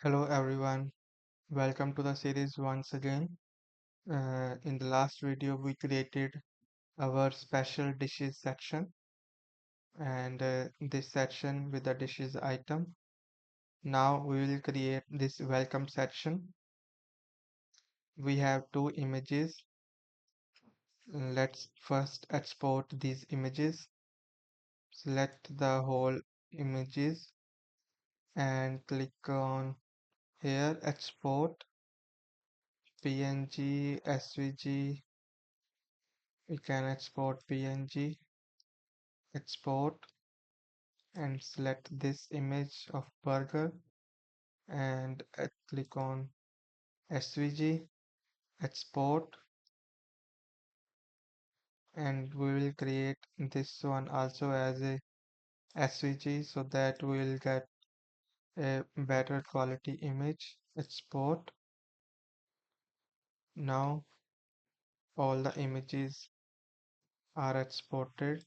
Hello everyone, welcome to the series once again. In the last video, we created our special dishes section and this section with the dishes item. Now we will create this welcome section. We have two images. Let's first export these images. Select the whole images and click on here export PNG, SVG. We can export PNG, export and select this image of burger and click on SVG, export, and we will create this one also as a SVG so that we will get a better quality image. Export. Now all the images are exported.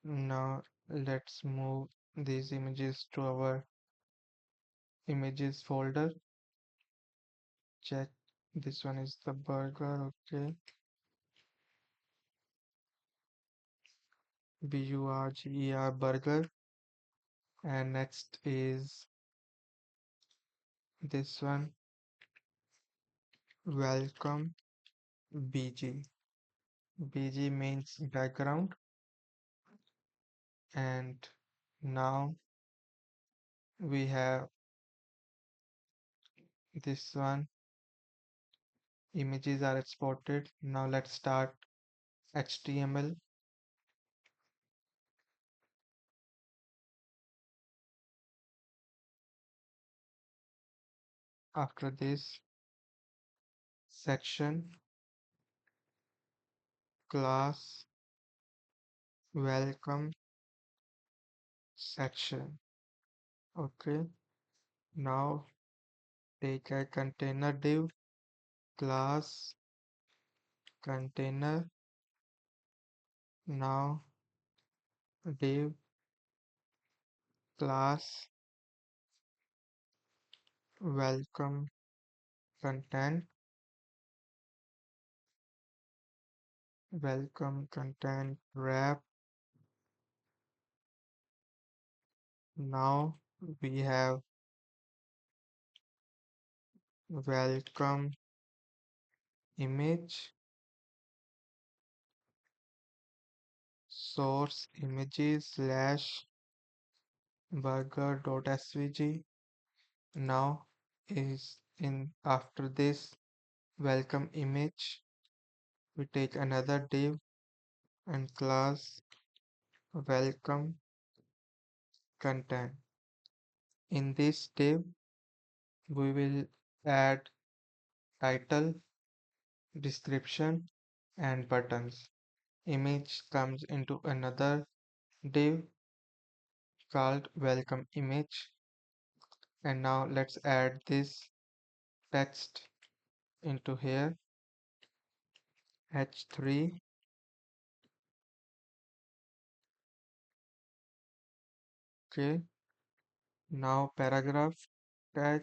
Now let's move these images to our images folder. Check, this one is the burger. Okay, burger burger. And next is this one, welcome BG. BG means background. And now we have this one, images are exported. Now let's start HTML. After this, section, class, welcome section. Okay, now take a container div, class, container. Now div, class, welcome content, welcome content wrap. Now we have welcome image, source images slash burger.svg. Now is in after this welcome image, we take another div and class welcome content. In this div, we will add title, description, and buttons. Image comes into another div called welcome image. And now let's add this text into here, h3. Okay, now paragraph tag,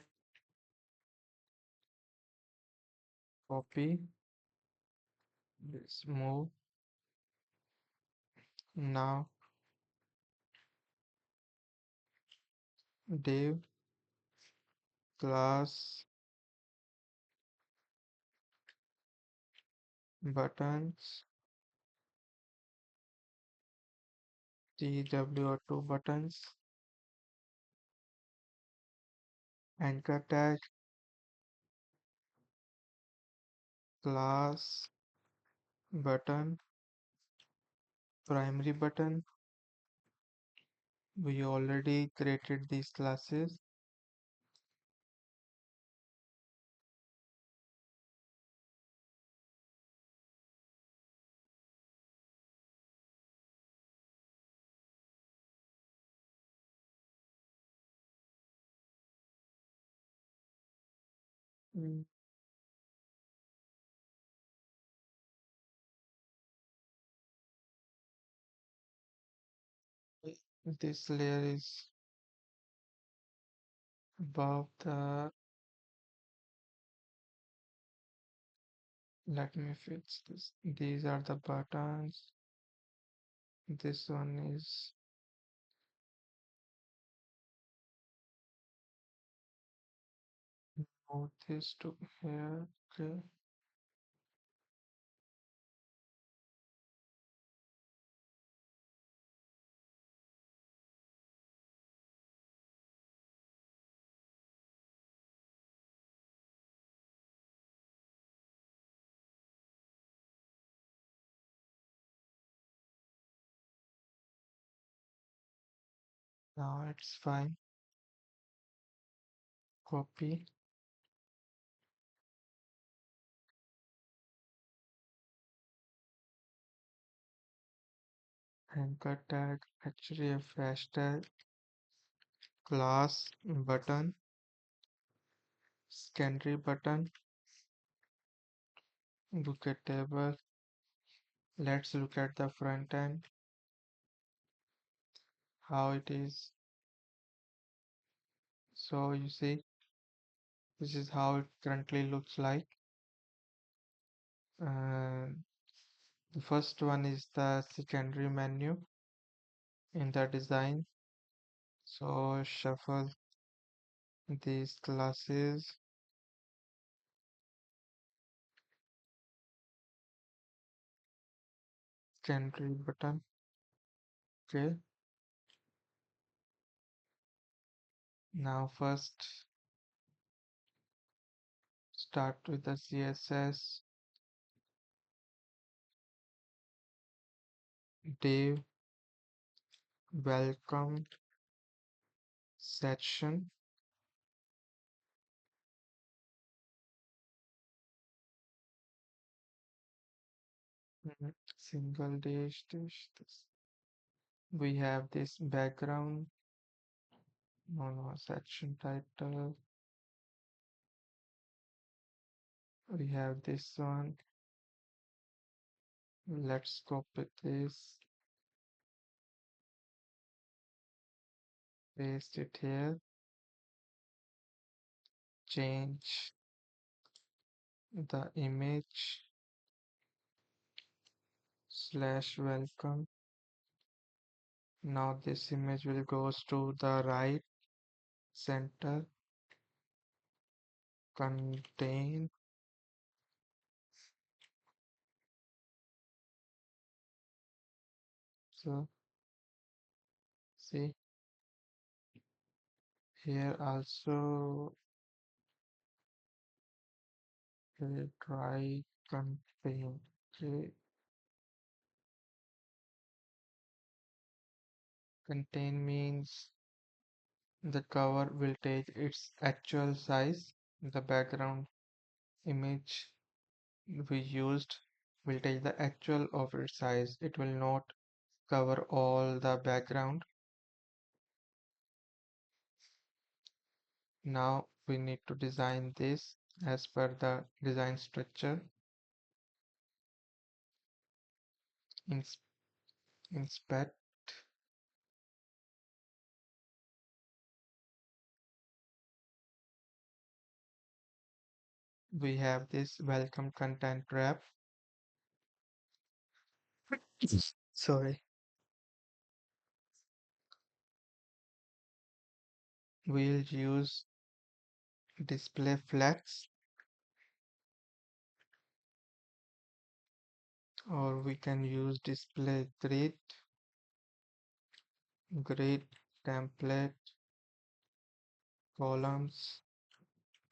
copy, let's move. Now div class buttons, TWO2 buttons, anchor tag, class button, primary button. We already created these classes. Mm, This layer is above the, let me fix this. These are the buttons. This one is, move this to here. Okay. Now it's fine. Copy. Anchor tag, actually a hashtag, class button, secondary button, bouquet table. Let's look at the front end, how it is. So you see, this is how it currently looks like. Uh, the first one is the secondary menu in the design. So shuffle these classes, secondary button. Okay. Now first start with the CSS div welcome section. Single dash this. We have this background, no section title. We have this one. Let's copy this, paste it here, change the image slash welcome. Now this image will goes to the right center, contain. So see here also try contain. Okay. Contain means the cover will take its actual size. The background image we used will take the actual of its size. It will not cover all the background. Now we need to design this as per the design structure. Ins Inspect. We have this welcome content wrap. Sorry. We'll use display flex, or we can use display grid template columns,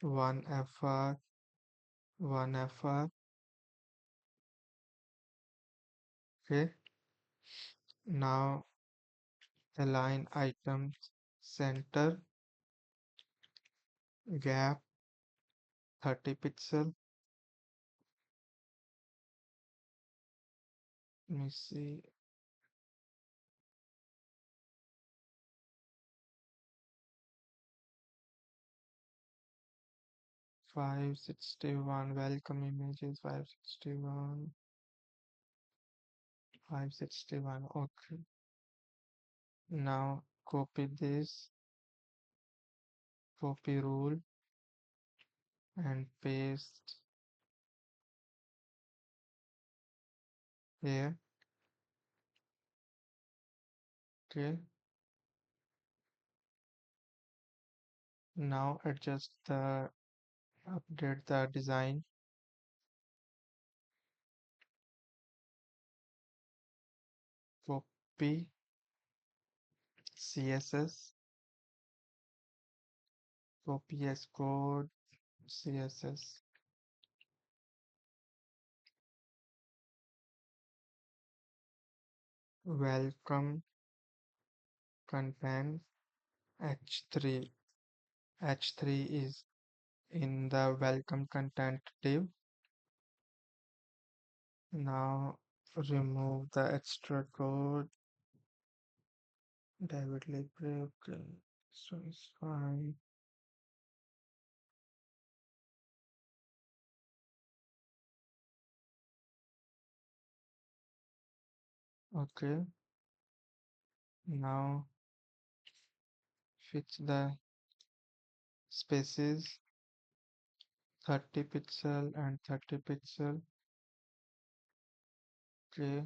one FR, one FR. Okay. Now align items center, gap 30 pixel. Let me see. 561 welcome images 561, 561. Okay. Now copy this, copy rule and paste here. Okay, now update the design. Copy CSS, copy as code CSS. Welcome content H3. H3 is in the welcome content div. Now remove the extra code. David Libre, okay, so it's fine. Okay, now fix the spaces 30 pixel and 30 pixel. Okay,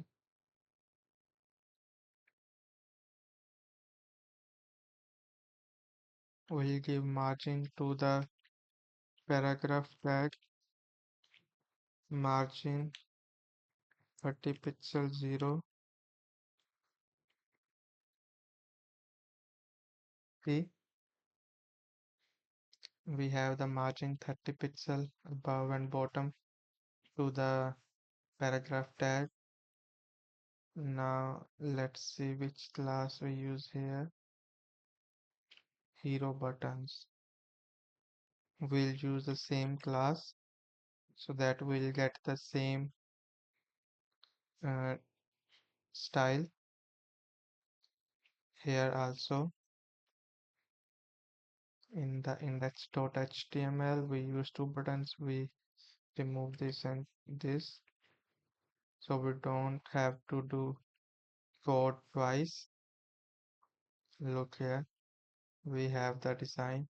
we'll give margin to the paragraph tag, margin 30 pixel 0. See, we have the margin 30 pixel above and bottom to the paragraph tag. Now let's see which class we use here. Hero buttons. We'll use the same class so that we'll get the same uh, style here also. In the index.html we use two buttons. We remove this and this so we don't have to do code twice. Look here, we have the design.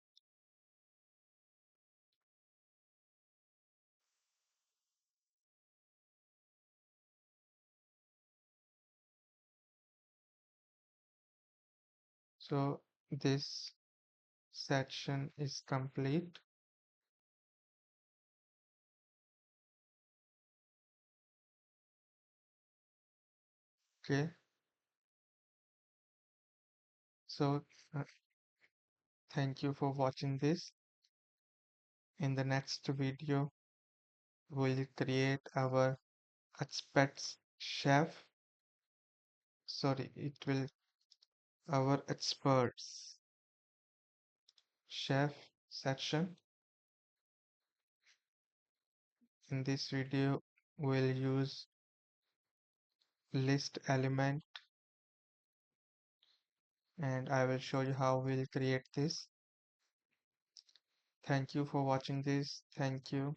So this section is complete. Okay, so uh, thank you for watching this. In the next video we'll create our experts chef, sorry, it will our experts chef section. In this video we'll use list element and I will show you how we'll create this. Thank you for watching this. Thank you.